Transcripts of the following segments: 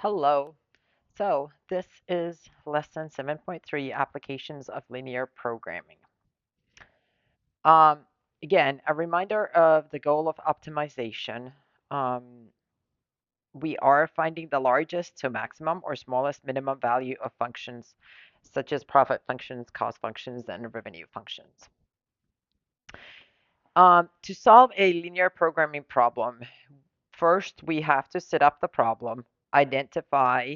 Hello. So this is lesson 7.3, applications of linear programming. Um, Again, a reminder of the goal of optimization. Um, we are finding the largest to maximum or smallest minimum value of functions such as profit functions, cost functions, and revenue functions. To solve a linear programming problem, first we have to set up the problem, identify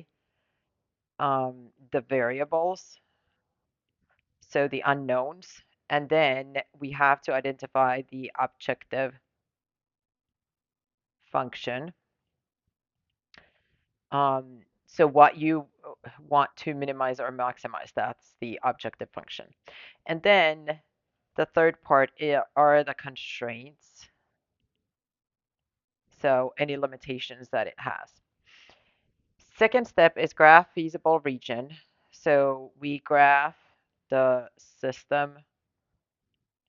the variables, so the unknowns, and then we have to identify the objective function. So what you want to minimize or maximize, that's the objective function. And then the third part are the constraints, so any limitations that it has. Second step is graph feasible region. So we graph the system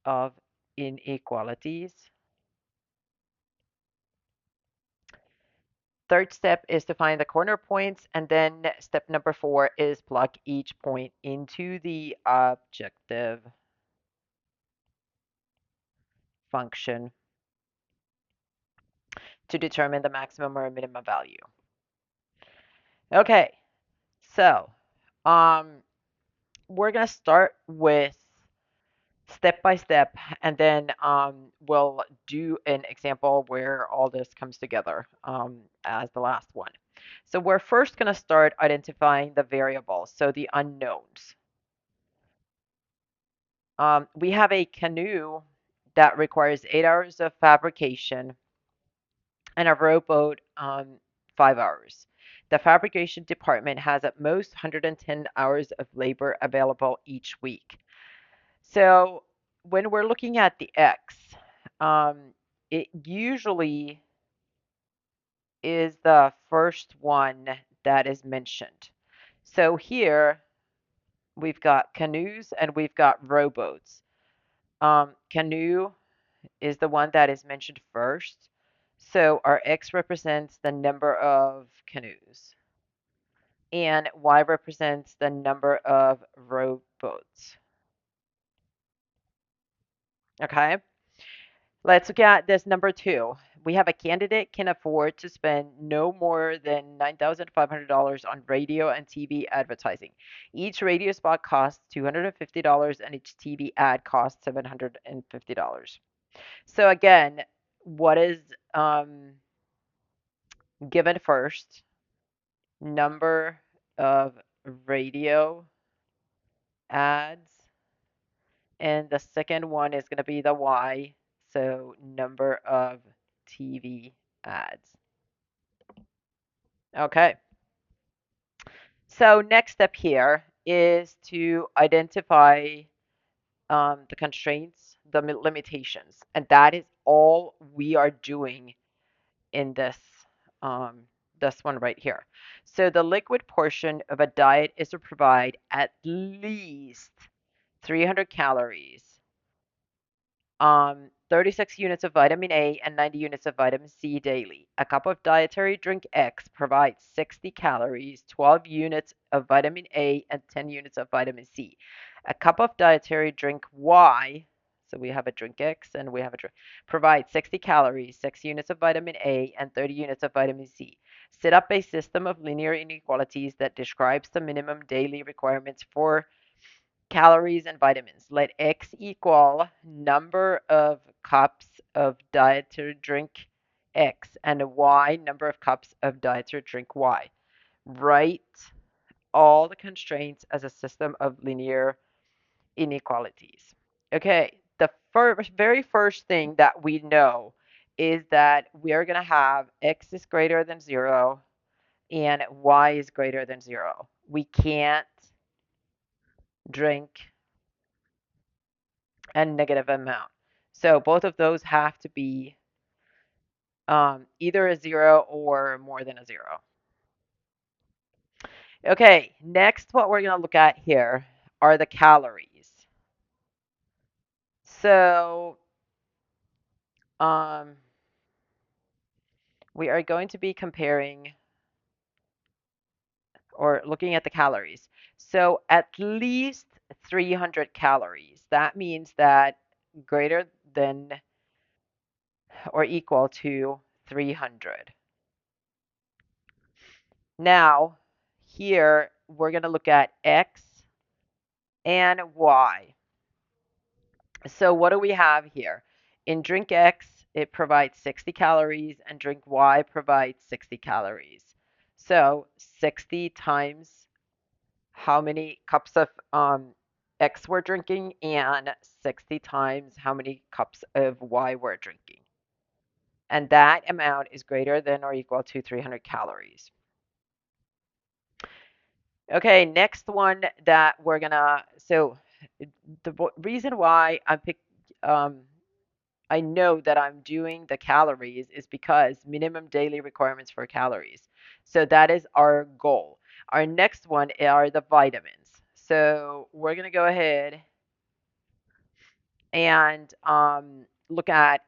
of inequalities. Third step is to find the corner points, and then step number 4 is plug each point into the objective function to determine the maximum or minimum value. Okay, so we're gonna start with step by step, and then we'll do an example where all this comes together as the last one. So we're first gonna start identifying the variables, so the unknowns. We have a canoe that requires 8 hours of fabrication and a rowboat 5 hours. The fabrication department has at most 110 hours of labor available each week. So when we're looking at the X, um, it usually is the first one that is mentioned. So here we've got canoes and we've got rowboats. Canoe is the one that is mentioned first. So our X represents the number of canoes, and Y represents the number of rowboats. Okay, let's look at this number 2. We have a candidate can afford to spend no more than $9,500 on radio and TV advertising. Each radio spot costs $250 and each TV ad costs $750. So again, what is given first? Number of radio ads, and the second one is going to be the Y, so number of TV ads. Okay, so next step here is to identify the constraints, the limitations, and that is all we are doing in um, this one right here. So the liquid portion of a diet is to provide at least 300 calories, 36 units of vitamin A, and 90 units of vitamin C daily. A cup of dietary drink X provides 60 calories, 12 units of vitamin A, and 10 units of vitamin C. A cup of dietary drink Y, so we have a drink X and we have a drink, provides 60 calories, 6 units of vitamin A, and 30 units of vitamin C. Set up a system of linear inequalities that describes the minimum daily requirements for calories and vitamins. Let X equal number of cups of dietary drink X and Y number of cups of dietary drink Y. Write all the constraints as a system of linear inequalities. Okay, the very first thing that we know is that we are going to have X is greater than 0 and Y is greater than 0. We can't drink and negative amount. So both of those have to be either a 0 or more than a 0. Okay, next what we're going to look at here are the calories. So we are going to be comparing or looking at the calories. So at least 300 calories. That means that greater than or equal to 300. Now, here we're going to look at X and Y. So what do we have here? In drink X, it provides 60 calories, and drink Y provides 60 calories. So 60 times how many cups of X we're drinking, and 60 times how many cups of Y we're drinking. And that amount is greater than or equal to 300 calories. Okay, next one that we're gonna, so the reason why um, I know that I'm doing the calories is because minimum daily requirements for calories. So that is our goal. Our next one are the vitamins. So we're gonna go ahead and look at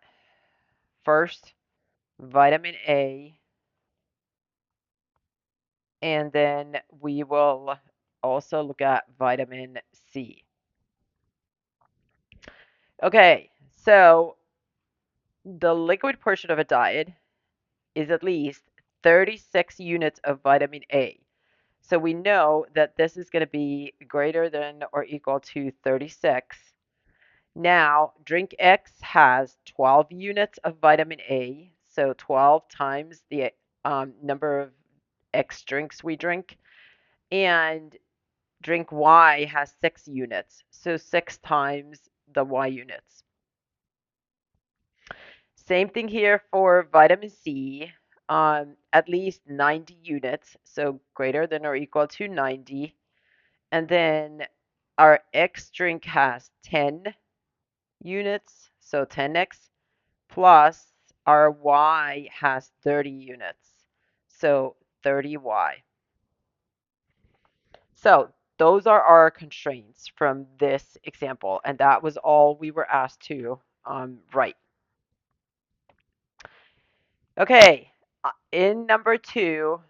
first vitamin A, and then we will also look at vitamin C. Okay, so the liquid portion of a diet is at least 36 units of vitamin A. So we know that this is going to be greater than or equal to 36. Now, drink X has 12 units of vitamin A, so 12 times the number of X drinks we drink. And drink Y has 6 units, so 6 times the Y units. Same thing here for vitamin C, at least 90 units, so greater than or equal to 90. And then our X drink has 10 units, so 10X, plus our Y has 30 units, so 30Y. So those are our constraints from this example, and that was all we were asked to write. Okay, in number 2,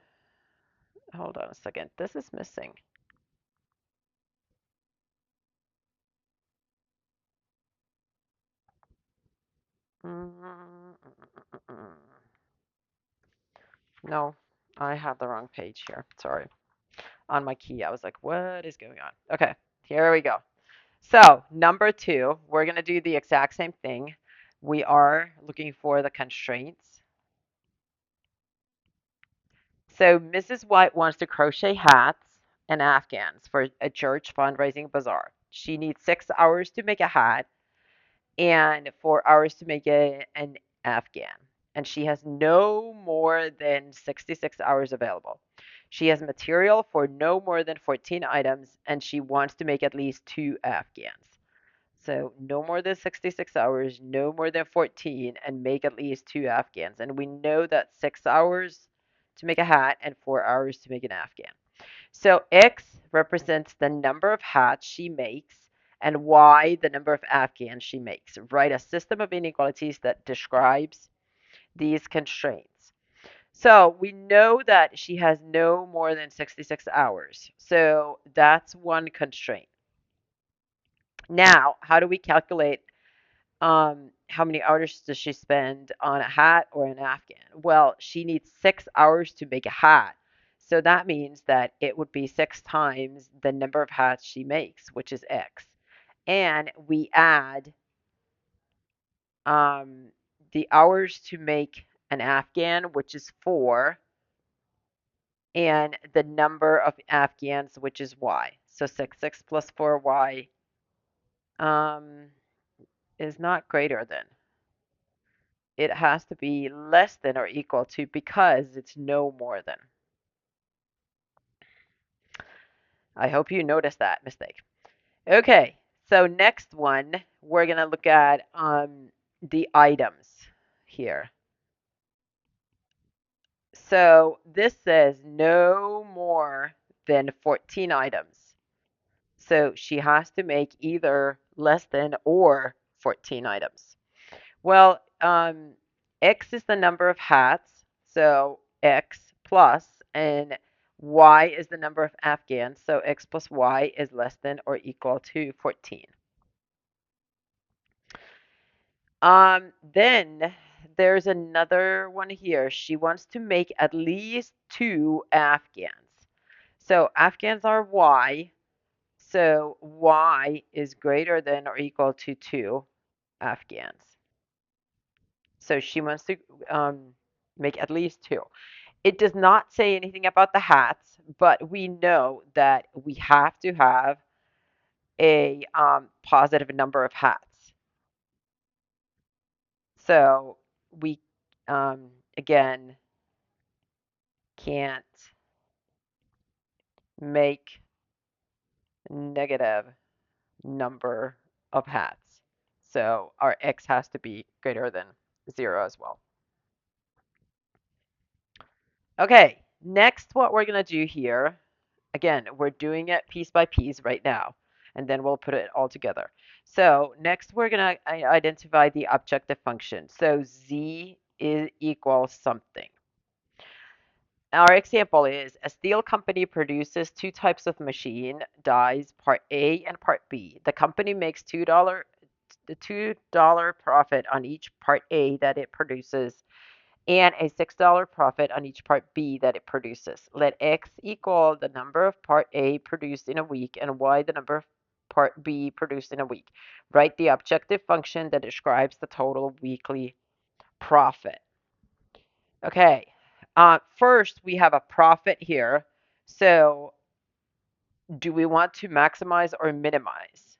hold on a second, this is missing. No, I have the wrong page here, sorry. On my key, I was like, what is going on? Okay, here we go. So number 2, we're going to do the exact same thing. We are looking for the constraints. So Mrs. White wants to crochet hats and afghans for a church fundraising bazaar. She needs 6 hours to make a hat and 4 hours to make an afghan. And she has no more than 66 hours available. She has material for no more than 14 items, and she wants to make at least 2 afghans. So no more than 66 hours, no more than 14, and make at least 2 afghans. And we know that 6 hours to make a hat and 4 hours to make an afghan. So X represents the number of hats she makes, and Y the number of afghans she makes. Write a system of inequalities that describes these constraints. So we know that she has no more than 66 hours. So that's one constraint. Now, how do we calculate how many hours does she spend on a hat or an afghan? Well, she needs 6 hours to make a hat. So that means that it would be 6 times the number of hats she makes, which is X. And we add the hours to make an afghan, which is 4, and the number of afghans, which is Y. So 6 plus 4Y is not greater than. It has to be less than or equal to because it's no more than. I hope you noticed that mistake. Okay, so next one, we're going to look at the items here. So this says no more than 14 items. So she has to make either less than or 14 items. Well, X is the number of hats, so X plus, and Y is the number of Afghans, so X plus Y is less than or equal to 14. Then there's another one here. She wants to make at least 2 Afghans. So Afghans are Y, so Y is greater than or equal to 2 Afghans. So she wants to make at least 2. It does not say anything about the hats, but we know that we have to have a positive number of hats. So we, again, can't make negative number of hats. So our X has to be greater than 0 as well. Okay, next what we're going to do here, again, we're doing it piece by piece right now, and then we'll put it all together. So next we're going to identify the objective function. So Z is equals something. Our example is a steel company produces 2 types of machine dies, part A and part B. The company makes $2 profit on each part A that it produces and a $6 profit on each part B that it produces. Let X equal the number of part A produced in a week and Y the number of part B produced in a week. Write the objective function that describes the total weekly profit. Okay, first we have a profit here. So do we want to maximize or minimize?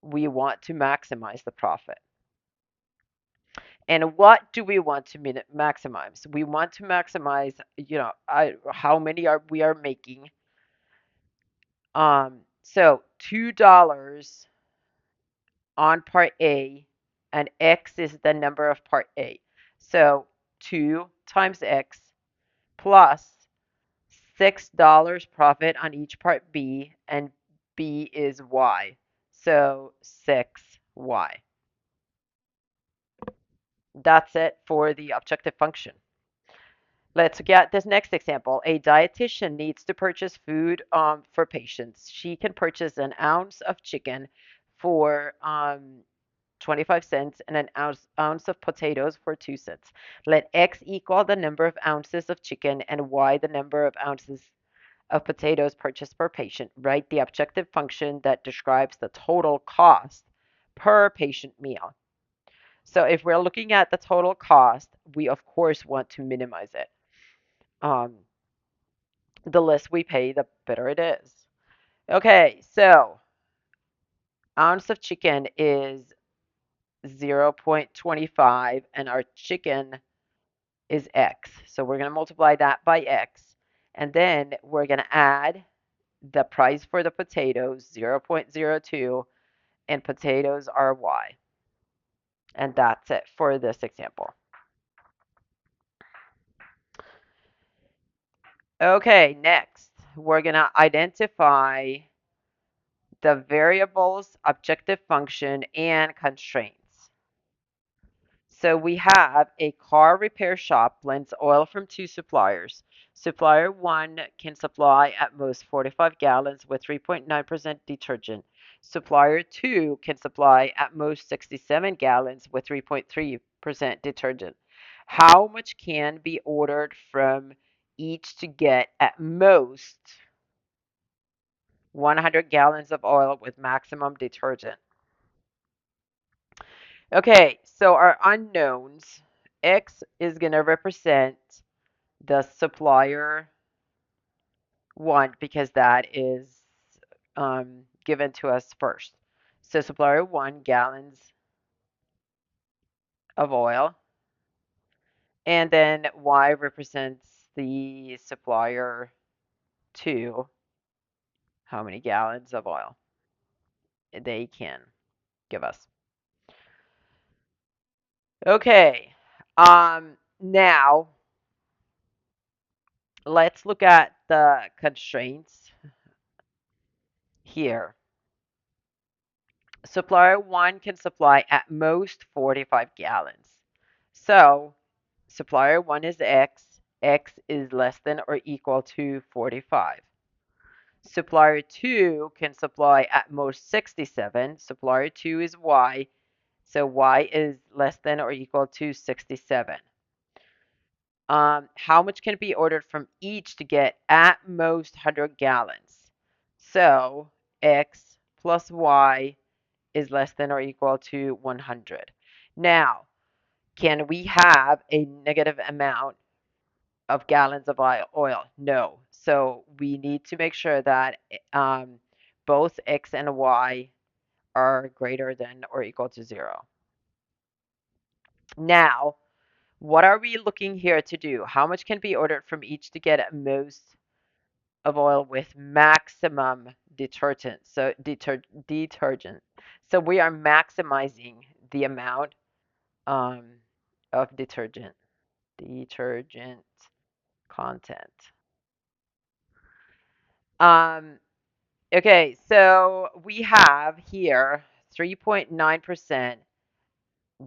We want to maximize the profit. And what do we want to maximize? We want to maximize, how many are we are making. So $2 on part A, and X is the number of part A. So 2 times X plus $6 profit on each part B, and B is Y. So 6Y. That's it for the objective function. Let's get this next example. A dietitian needs to purchase food for patients. She can purchase an ounce of chicken for 25 cents and an ounce of potatoes for 2 cents. Let X equal the number of ounces of chicken and Y the number of ounces of potatoes purchased per patient. Write the objective function that describes the total cost per patient meal. So if we're looking at the total cost, we of course want to minimize it. Um, the less we pay, the better it is. Okay, so ounce of chicken is 0.25 and our chicken is X. So we're going to multiply that by X. And then we're going to add the price for the potatoes, 0.02, and potatoes are Y. And that's it for this example. Okay, next, we're going to identify the variables, objective function, and constraints. So we have a car repair shop blends oil from 2 suppliers. Supplier 1 can supply at most 45 gallons with 3.9% detergent. Supplier 2 can supply at most 67 gallons with 3.3% detergent. How much can be ordered from each to get at most 100 gallons of oil with maximum detergent? Okay, so our unknowns, X is going to represent the supplier 1 because that is given to us first. So supplier 1 gallons of oil, and then Y represents the supplier 2, how many gallons of oil they can give us. Okay, now let's look at the constraints here. Supplier 1 can supply at most 45 gallons. So supplier 1 is X, X is less than or equal to 45. Supplier 2 can supply at most 67. Supplier 2 is Y, so Y is less than or equal to 67. How much can be ordered from each to get at most 100 gallons? So X plus Y is less than or equal to 100. Now, can we have a negative amount of gallons of oil? No. So we need to make sure that both X and Y are greater than or equal to 0. Now, what are we looking here to do? How much can be ordered from each to get at most of oil with maximum detergent? So detergent. So we are maximizing the amount um, of detergent content. Um, okay, so we have here 3.9%.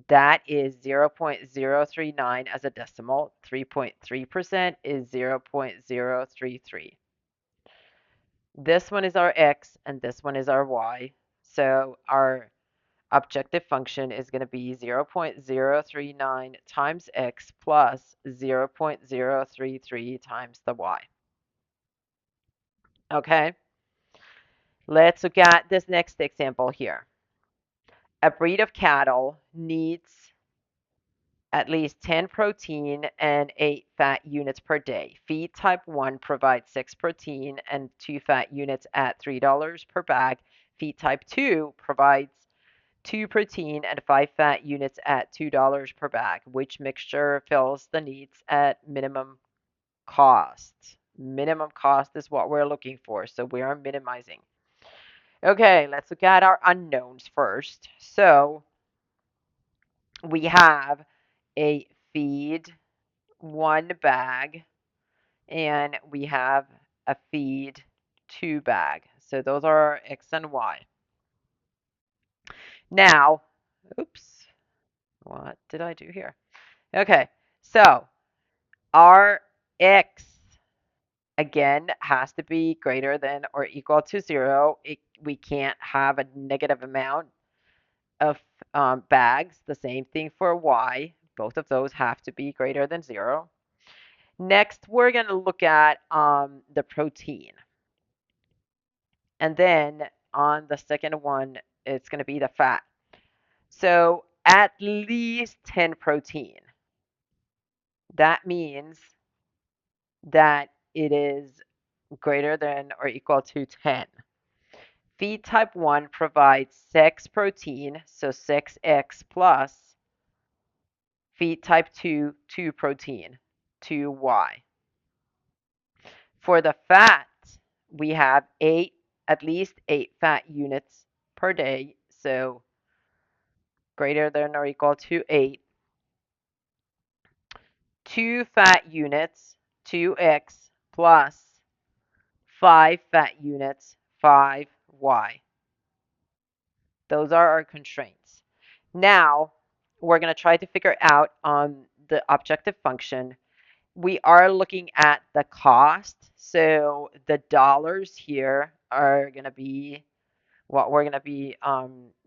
That is 0.039 as a decimal. 3.3% is 0.033. This one is our x and this one is our y. So our objective function is going to be 0.039 times x plus 0.033 times the y. Okay, let's look at this next example here. A breed of cattle needs at least 10 protein and 8 fat units per day. Feed type 1 provides 6 protein and 2 fat units at $3 per bag. Feed type 2 provides 2 protein and 5 fat units at $2 per bag. Which mixture fills the needs at minimum cost? Minimum cost is what we're looking for, so we are minimizing. Okay, let's look at our unknowns first. So we have a feed 1 bag and we have a feed 2 bag. So those are our X and Y. Now, oops, what did I do here? Okay, so our X again has to be greater than or equal to 0. We can't have a negative amount of bags. The same thing for Y. Both of those have to be greater than 0. Next, we're going to look at the protein. And then on the second one, it's going to be the fat. So at least 10 protein. That means that it is greater than or equal to 10. Feed type 1 provides 6 protein, so 6x plus. Feed type 2, 2 protein, 2y. For the fat, we have 8, at least 8 fat units per day, so greater than or equal to 8. 2 fat units, 2x plus 5 fat units, 5y. Those are our constraints. Now, we're going to try to figure out on the objective function. We are looking at the cost. So the dollars here are going to be what we're going to be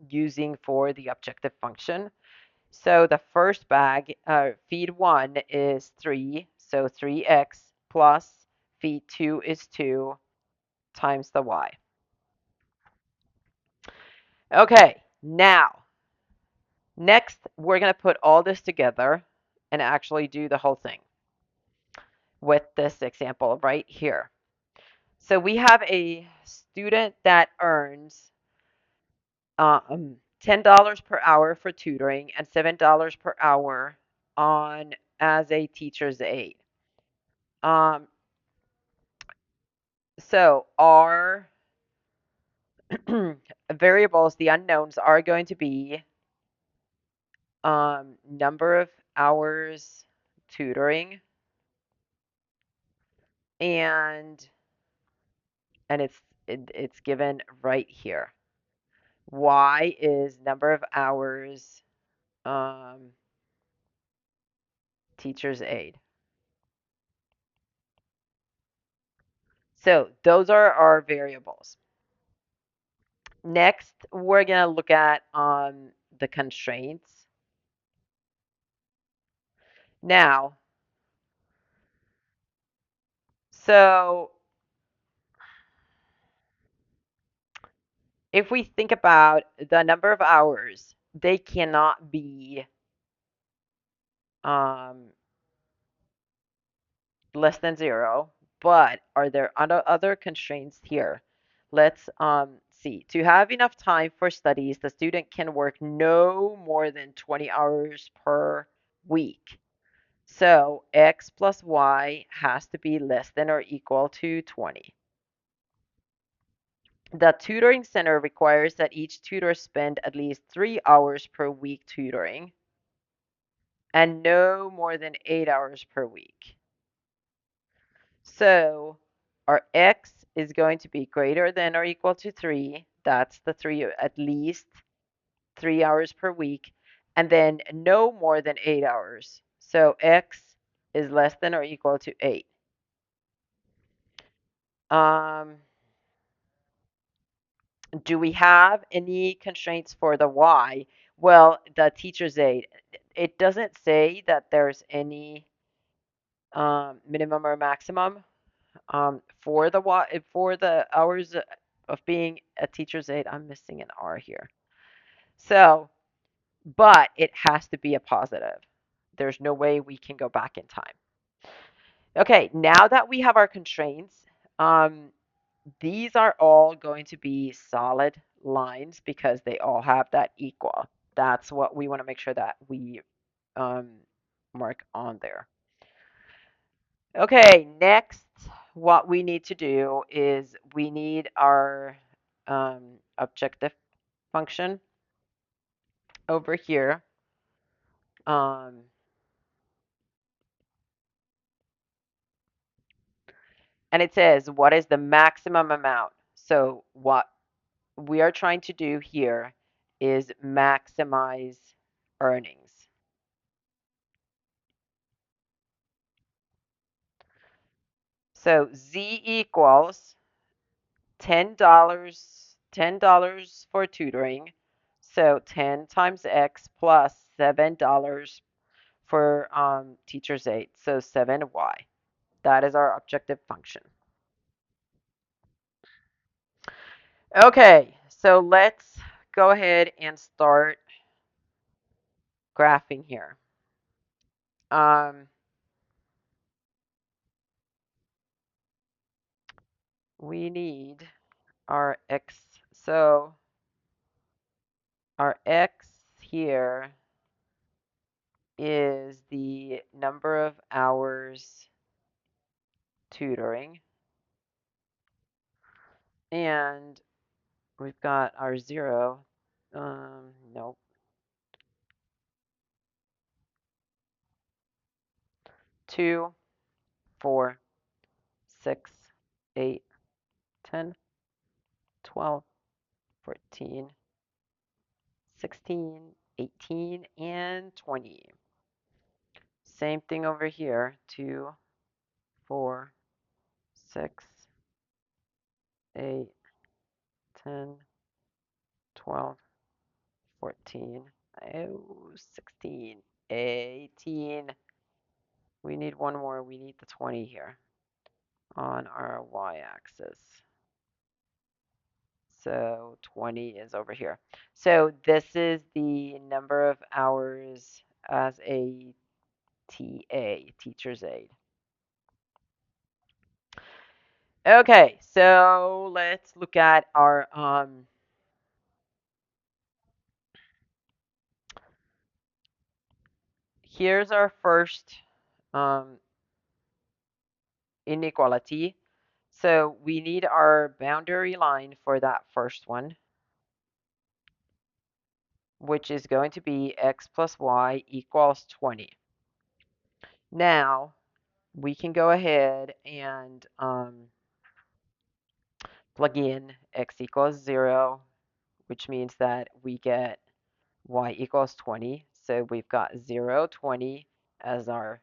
using for the objective function. So the first bag, feed 1 is 3, so 3x plus feed 2 is 2 times the y. Okay, now, next we're going to put all this together and actually do the whole thing with this example right here. So we have a student that earns $10 per hour for tutoring and $7 per hour on as a teacher's aide. Um, so our variables, the unknowns, are going to be number of hours tutoring and it's given right here. Y is number of hours teacher's aide. So those are our variables. Next, we're going to look at the constraints. Now, so if we think about the number of hours, they cannot be um, less than 0, but are there other constraints here? Let's see. To have enough time for studies, the student can work no more than 20 hours per week. So x plus y has to be less than or equal to 20. The tutoring center requires that each tutor spend at least 3 hours per week tutoring and no more than 8 hours per week. So our x is going to be greater than or equal to 3. That's the 3, at least 3 hours per week. And then no more than 8 hours. So x is less than or equal to 8. Um, do we have any constraints for the y? Well, the teacher's aide. It doesn't say that there's any minimum or maximum for the hours of being a teacher's aide. I'm missing an R here. So, but it has to be a positive. There's no way we can go back in time. Okay, now that we have our constraints, these are all going to be solid lines because they all have that equal. That's what we want to make sure that we um, mark on there. Okay, next, what we need to do is we need our objective function over here. Um, and it says, what is the maximum amount? So what we are trying to do here is maximize earnings. So Z equals $10 for tutoring. So 10 times X plus $7 for teacher's aide. So 7Y. That is our objective function. Okay, so let's go ahead and start graphing here. We need our X. So our X here is the number of hours tutoring. And we've got our 0. Nope. 2, 4, 6, 8, 10, 12, 14, 16, 18, and 20. Same thing over here. 2, 4, 6, 8, 10, 12, 14, 16, 18. We need one more. We need the 20 here on our y-axis. So 20 is over here. So this is the number of hours as a TA, teacher's aide. Okay, so let's look at our here's our first inequality. So we need our boundary line for that first one, which is going to be x plus y equals 20. Now, we can go ahead and plug in x equals 0, which means that we get y equals 20. So we've got 0, 20 as our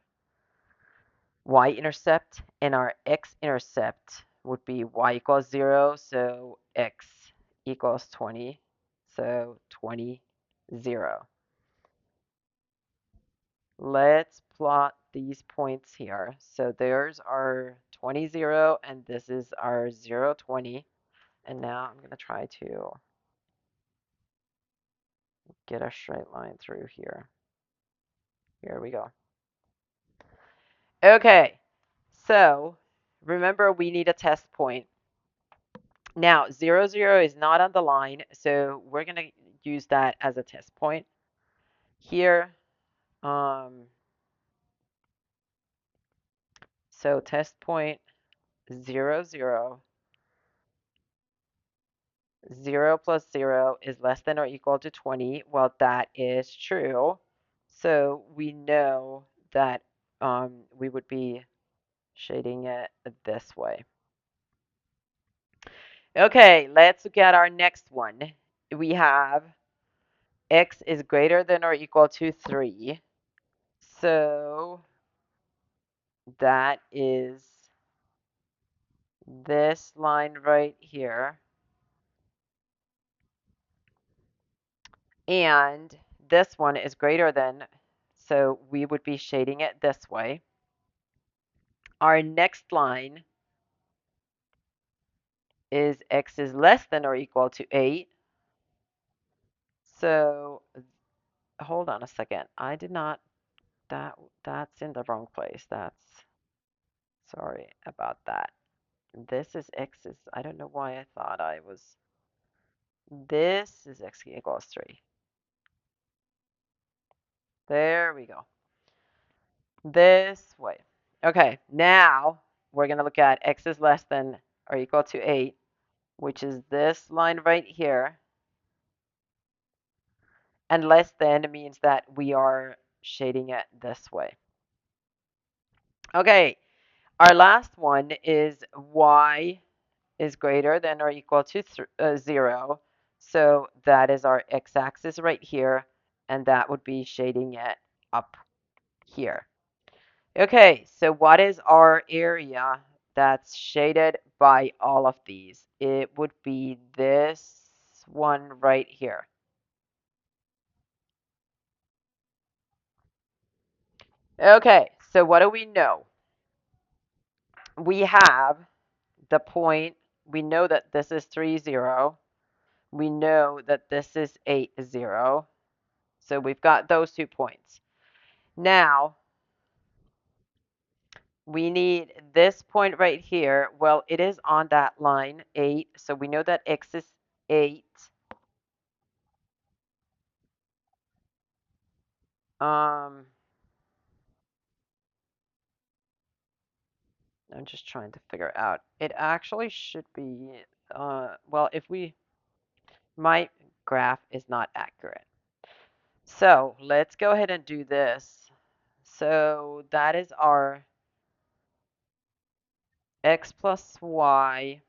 y-intercept, and our x-intercept would be y equals 0, so x equals 20, so 20, 0. Let's plot these points here. So there's our 20, 0, and this is our 0, 20. And now I'm going to try to get a straight line through here. Here we go. Okay, so remember we need a test point. Now, 0, 0 is not on the line, so we're going to use that as a test point. Here, so test point 0, 0. 0 plus 0 is less than or equal to 20. Well, that is true. So we know that we would be shading it this way. Okay, let's look at our next one. We have x is greater than or equal to 3. So that is this line right here. And this one is greater than, so we would be shading it this way. Our next line is x is less than or equal to 8. So hold on a second. I did not, that's in the wrong place. Sorry about that. This is x is, I don't know why I thought I was, this is x equals 3. There we go. This way. Okay, now we're going to look at x is less than or equal to 8, which is this line right here. And less than means that we are shading it this way. Okay, our last one is y is greater than or equal to 0. So that is our x-axis right here, and that would be shading it up here. Okay, so what is our area that's shaded by all of these? It would be this one right here. Okay, so what do we know? We have the point, we know that this is 3, 0. We know that this is 8, 0. So we've got those 2 points. Now, we need this point right here. Well, it is on that line, 8. So we know that x is 8. I'm just trying to figure out. It actually should be, well, my graph is not accurate. So let's go ahead and do this. So that is our x plus y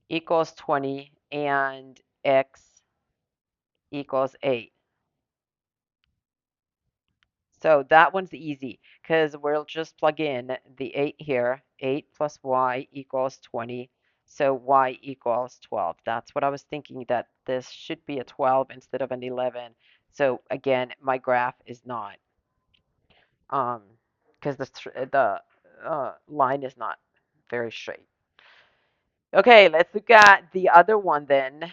equals 20 and x equals 8. So that one's easy because we'll just plug in the 8 here. 8 plus y equals 20. So y equals 12. That's what I was thinking, that this should be a 12 instead of an 11. So again, my graph is not, because the line is not very straight. Okay, let's look at the other one then.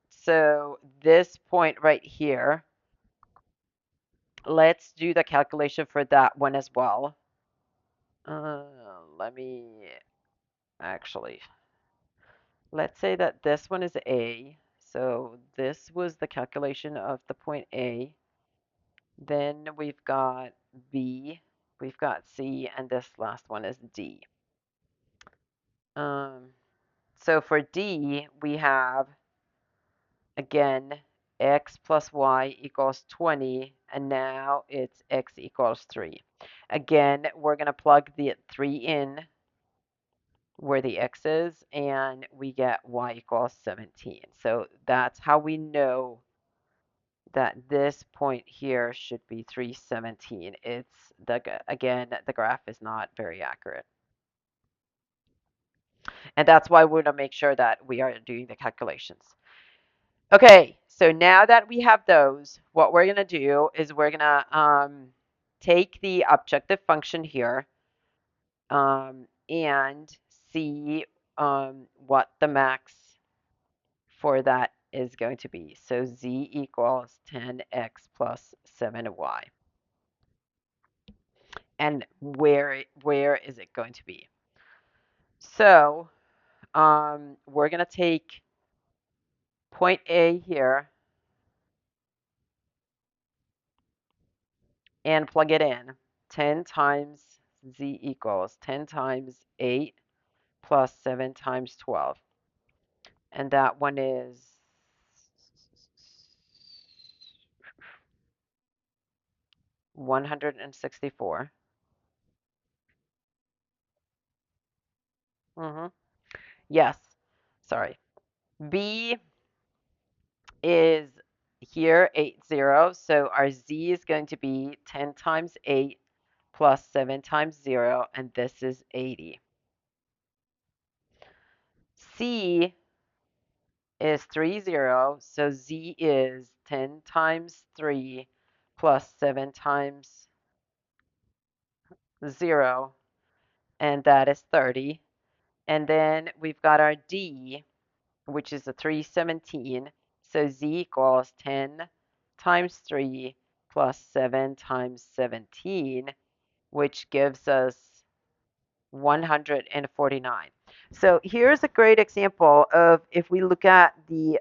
So this point right here, let's do the calculation for that one as well. Let me actually, let's say that this one is A. So this was the calculation of the point A. Then we've got B, we've got C, and this last one is D. So for D, we have, again, x plus y equals 20, and now it's x equals 3. Again, we're going to plug the 3 in where the x is, and we get y equals 17. So that's how we know that this point here should be 317. Again, the graph is not very accurate. And that's why we want to make sure that we are doing the calculations. Okay, so now that we have those, what we're going to do is we're going to take the objective function here and see what the max for that is going to be. So z equals 10x plus 7y. And where is it going to be? So we're going to take point A here and plug it in. 10 times z equals 10 times 8 plus 7 times 12. And that one is 164. Yes, sorry. B is here 80, so our z is going to be 10 times 8 plus 7 times 0, and this is 80. C is 30, so z is 10 times 3 plus 7 times 0, and that is 30. And then we've got our d, which is a 317, so z equals 10 times 3 plus 7 times 17, which gives us 149. So here's a great example of if we look at the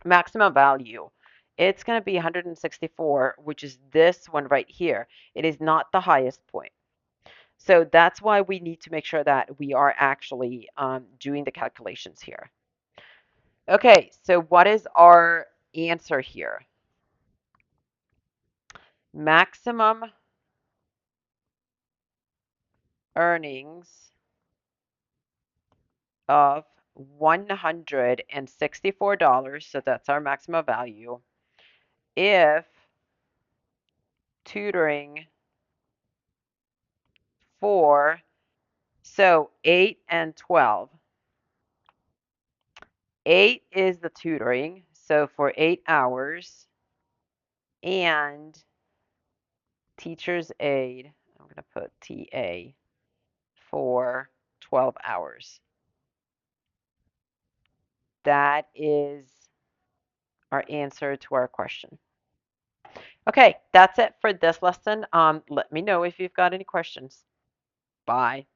maximum value, it's going to be 164, which is this one right here. It is not the highest point. So that's why we need to make sure that we are actually doing the calculations here. Okay, so what is our answer here? Maximum earnings of $164, so that's our maximum value, if tutoring for, so 8 and 12. 8 is the tutoring, so for 8 hours, and teacher's aid, I'm going to put TA, for 12 hours. That is our answer to our question. Okay, that's it for this lesson. Let me know if you've got any questions. Bye.